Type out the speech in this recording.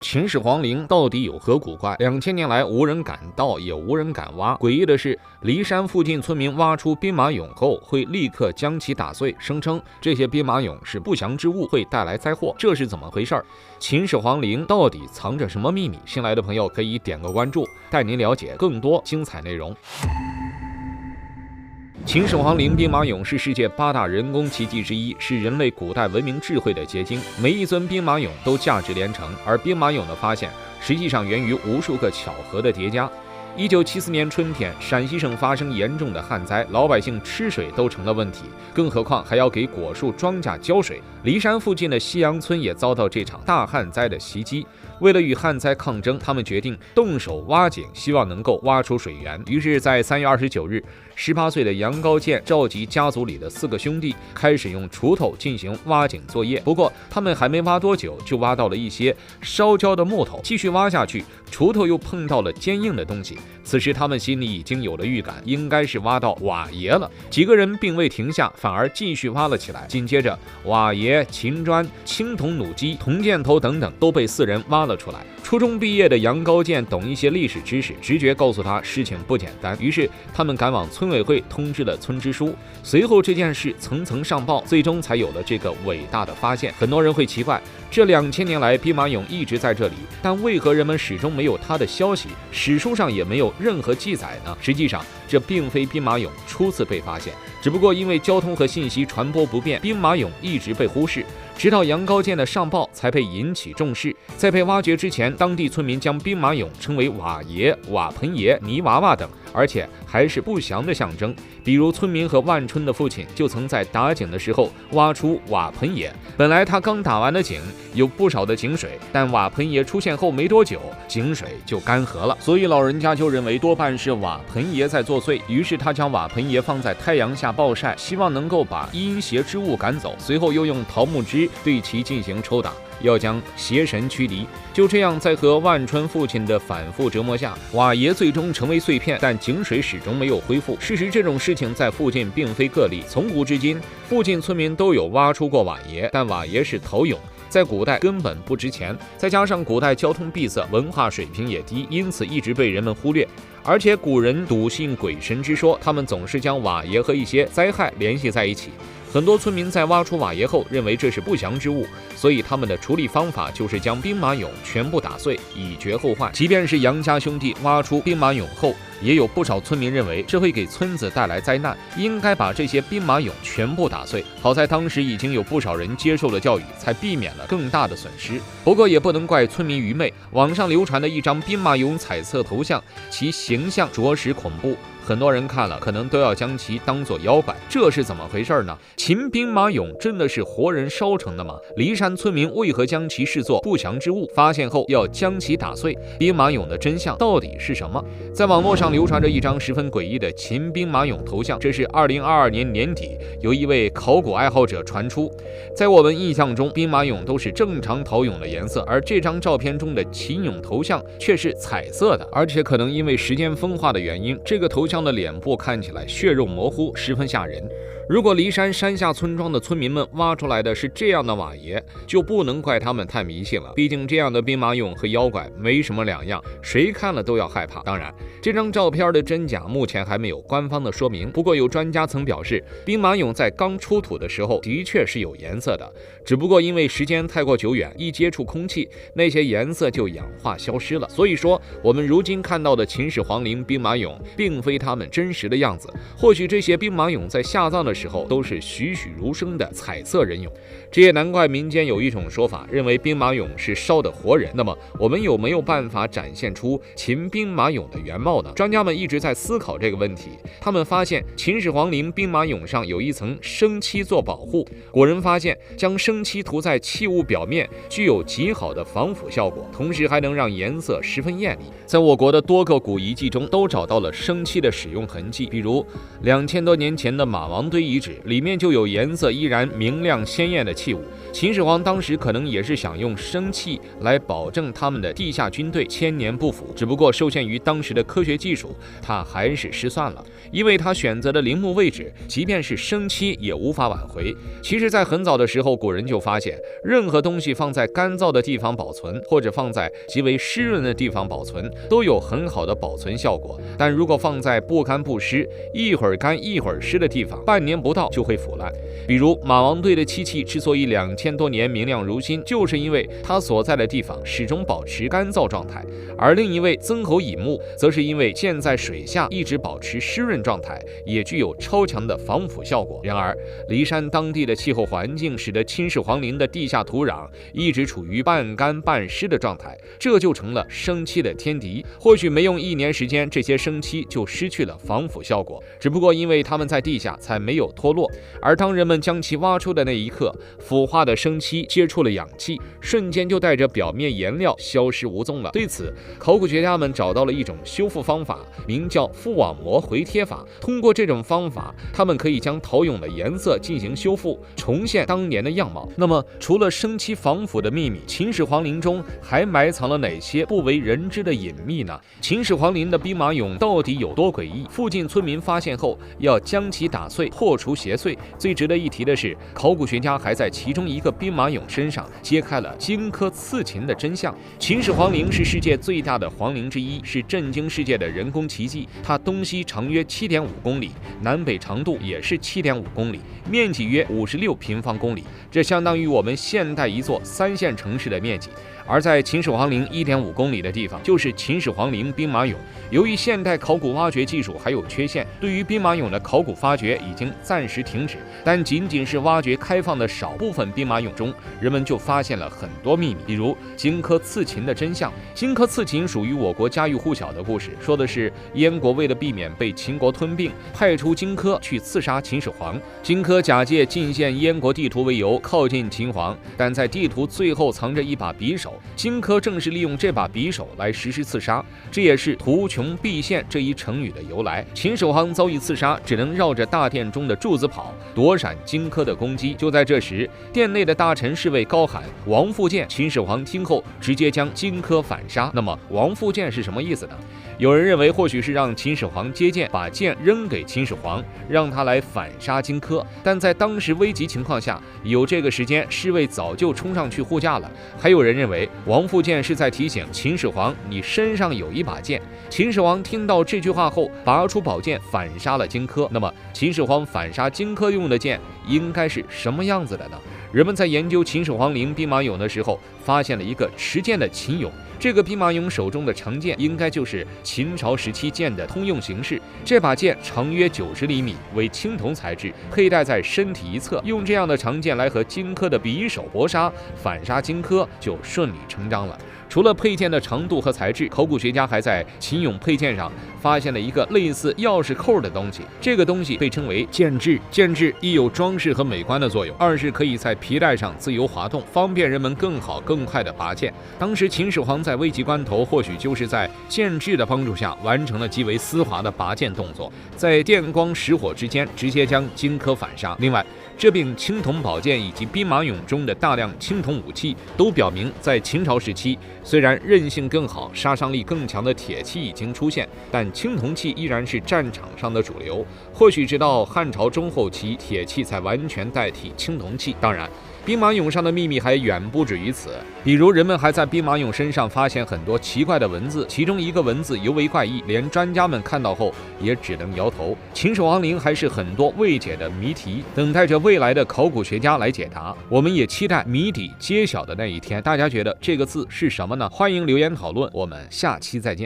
秦始皇陵到底有何古怪？2000年来无人敢盗，也无人敢挖。诡异的是，骊山附近村民挖出兵马俑后，会立刻将其打碎，声称这些兵马俑是不祥之物，会带来灾祸。这是怎么回事？秦始皇陵到底藏着什么秘密？新来的朋友可以点个关注，带您了解更多精彩内容。秦始皇陵兵马俑是世界8大人工奇迹之一，是人类古代文明智慧的结晶。每一尊兵马俑都价值连城，而兵马俑的发现实际上源于无数个巧合的叠加。1974年春天，陕西省发生严重的旱灾，老百姓吃水都成了问题，更何况还要给果树、庄稼浇水。骊山附近的西阳村也遭到这场大旱灾的袭击。为了与旱灾抗争，他们决定动手挖井，希望能够挖出水源。于是，在3月29日，18岁的杨高建召集家族里的4个兄弟，开始用锄头进行挖井作业。不过，他们还没挖多久，就挖到了一些烧焦的木头。继续挖下去，锄头又碰到了坚硬的东西。此时，他们心里已经有了预感，应该是挖到瓦爷了。几个人并未停下，反而继续挖了起来。紧接着，瓦爷、秦砖、青铜弩机、铜箭头等等都被4人挖了出来。初中毕业的杨高建懂一些历史知识，直觉告诉他事情不简单，于是他们赶往村委会通知了村支书。随后这件事层层上报，最终才有了这个伟大的发现。很多人会奇怪，这2000年来兵马俑一直在这里，但为何人们始终没有它的消息，史书上也没有任何记载呢？实际上，这并非兵马俑初次被发现，只不过因为交通和信息传播不便，兵马俑一直被忽视，直到杨高建的上报才被引起重视。在被挖掘之前，当地村民将兵马俑称为瓦爷、瓦盆爷、泥娃娃等，而且还是不祥的象征。比如村民和万春的父亲就曾在打井的时候挖出瓦盆爷，本来他刚打完的井有不少的井水，但瓦盆爷出现后没多久，井水就干涸了，所以老人家就认为多半是瓦盆爷在作祟，于是他将瓦盆爷放在太阳下暴晒，希望能够把阴邪之物赶走，随后又用桃木枝对其进行抽打，要将邪神驱离。就这样，在和万春父亲的反复折磨下，瓦爷最终成为碎片，但井水始终没有恢复。事实这种事情在附近并非个例，从古至今，附近村民都有挖出过瓦爷，但瓦爷是陶俑，在古代根本不值钱，再加上古代交通闭塞，文化水平也低，因此一直被人们忽略。而且古人笃信鬼神之说，他们总是将瓦爷和一些灾害联系在一起。很多村民在挖出瓦爷后，认为这是不祥之物，所以他们的处理方法就是将兵马俑全部打碎，以绝后患。即便是杨家兄弟挖出兵马俑后，也有不少村民认为这会给村子带来灾难，应该把这些兵马俑全部打碎。好在当时已经有不少人接受了教育，才避免了更大的损失。不过也不能怪村民愚昧，网上流传的一张兵马俑彩色头像，其形象着实恐怖，很多人看了可能都要将其当作妖怪。这是怎么回事呢？秦兵马俑真的是活人烧成的吗？骊山村民为何将其视作不祥之物？发现后要将其打碎，兵马俑的真相到底是什么？在网络上流传着一张十分诡异的秦兵马俑头像，这是2022年年底有一位考古爱好者传出。在我们印象中，兵马俑都是正常陶俑的颜色，而这张照片中的秦俑头像却是彩色的，而且可能因为时间风化的原因，这个头像的脸部看起来血肉模糊，十分吓人。如果骊山山下村庄的村民们挖出来的是这样的瓦爷，就不能怪他们太迷信了，毕竟这样的兵马俑和妖怪没什么两样，谁看了都要害怕。当然，这张照片的真假目前还没有官方的说明，不过有专家曾表示，兵马俑在刚出土的时候的确是有颜色的，只不过因为时间太过久远，一接触空气，那些颜色就氧化消失了。所以说，我们如今看到的秦始皇陵兵马俑并非他们真实的样子，或许这些兵马俑在下葬的时候都是栩栩如生的彩色人俑。这也难怪民间有一种说法，认为兵马俑是烧的活人。那么我们有没有办法展现出秦兵马俑的原貌呢？专家们一直在思考这个问题，他们发现秦始皇陵兵马俑上有一层生漆做保护。古人发现将生漆涂在器物表面具有极好的防腐效果，同时还能让颜色十分艳丽。在我国的多个古遗迹中都找到了生漆的使用痕迹，比如2000多年前的马王堆遗址里面就有颜色依然明亮鲜艳的器物。秦始皇当时可能也是想用生气来保证他们的地下军队千年不腐，只不过受限于当时的科学技术，他还是失算了。因为他选择的陵墓位置，即便是生漆也无法挽回。其实，在很早的时候，古人就发现，任何东西放在干燥的地方保存，或者放在极为湿润的地方保存，都有很好的保存效果。但如果放在不干不湿、一会儿干一会儿湿的地方，半年不到就会腐烂。比如马王堆的漆器之所以2000多年明亮如新，就是因为它所在的地方始终保持干燥状态。而另一位曾侯乙墓，则是因为建在水下，一直保持湿润状态，也具有超强的防腐效果。然而，骊山当地的气候环境使得秦始皇陵的地下土壤一直处于半干半湿的状态，这就成了生漆的天敌。或许没用1年时间，这些生漆就失去了防腐效果，只不过因为它们在地下才没有脱落。而当人们将其挖出的那一刻，腐化的生漆接触了氧气，瞬间就带着表面颜料消失无踪了。对此，考古学家们找到了一种修复方法，名叫覆网膜回贴法。通过这种方法，他们可以将陶俑的颜色进行修复，重现当年的样貌。那么，除了生漆防腐的秘密，秦始皇陵中还埋藏了哪些不为人知的隐秘呢？秦始皇陵的兵马俑到底有多诡异？附近村民发现后要将其打碎，破除邪祟。最值得一提的是，考古学家还在其中一个兵马俑身上揭开了荆轲刺秦的真相。秦始皇陵是世界最大的皇陵之一，是震惊世界的人工奇迹。它东西长约7.5公里，南北长度也是7.5公里，面积约56平方公里，这相当于我们现代一座3线城市的面积。而在秦始皇陵1.5公里的地方，就是秦始皇陵兵马俑。由于现代考古挖掘技术还有缺陷，对于兵马俑的考古发掘已经暂时停止，但仅仅是挖掘开放的少部分兵马俑中，人们就发现了很多秘密，比如荆轲刺秦的真相。荆轲刺秦属于我国家喻户晓的故事，说的是燕国为了避免被秦国吞并，派出荆轲去刺杀秦始皇。荆轲假借进献燕国地图为由靠近秦皇，但在地图最后藏着一把匕首，荆轲正是利用这把匕首来实施刺杀，这也是图穷匕现这一成语的由来。秦始皇遭遇刺杀，只能绕着大殿中的柱子跑，躲闪荆轲的攻击。就在这时，殿内的大臣侍卫高喊王复剑，秦始皇听后直接将荆轲反杀。那么王复剑是什么意思呢？有人认为或许是让秦始皇接剑，把剑扔给秦始皇，让他来反杀荆轲。但在当时危急情况下，有这个时间，侍卫早就冲上去护驾了。还有人认为王复剑是在提醒秦始皇，你身上有一把剑。秦始皇听到这句话后，拔出宝剑反杀了荆轲。那么秦始皇反杀荆轲用的剑应该是什么样子的呢？人们在研究秦始皇陵兵马俑的时候，发现了一个持剑的秦俑。这个兵马俑手中的长剑应该就是秦朝时期剑的通用形式。这把剑长约90厘米，为青铜材质，佩戴在身体一侧。用这样的长剑来和荆轲的匕首搏杀，反杀荆轲就顺理成章了。除了佩剑的长度和材质，考古学家还在秦俑佩剑上发现了一个类似钥匙扣的东西，这个东西被称为剑质。剑质一有装饰和美观的作用，二是可以在皮带上自由滑动，方便人们更好更快地拔剑。当时秦始皇在危急关头，或许就是在剑质的帮助下完成了极为丝滑的拔剑动作，在电光石火之间直接将荆轲反杀。另外，这柄青铜宝剑以及兵马俑中的大量青铜武器，都表明在秦朝时期，虽然韧性更好、杀伤力更强的铁器已经出现，但青铜器依然是战场上的主流。或许直到汉朝中后期，铁器才完全代替青铜器。当然，兵马俑上的秘密还远不止于此，比如人们还在兵马俑身上发现很多奇怪的文字，其中一个文字尤为怪异，连专家们看到后也只能摇头。秦始皇陵还是很多未解的谜题，等待着未来的考古学家来解答。我们也期待谜底揭晓的那一天。大家觉得这个字是什么呢？欢迎留言讨论，我们下期再见。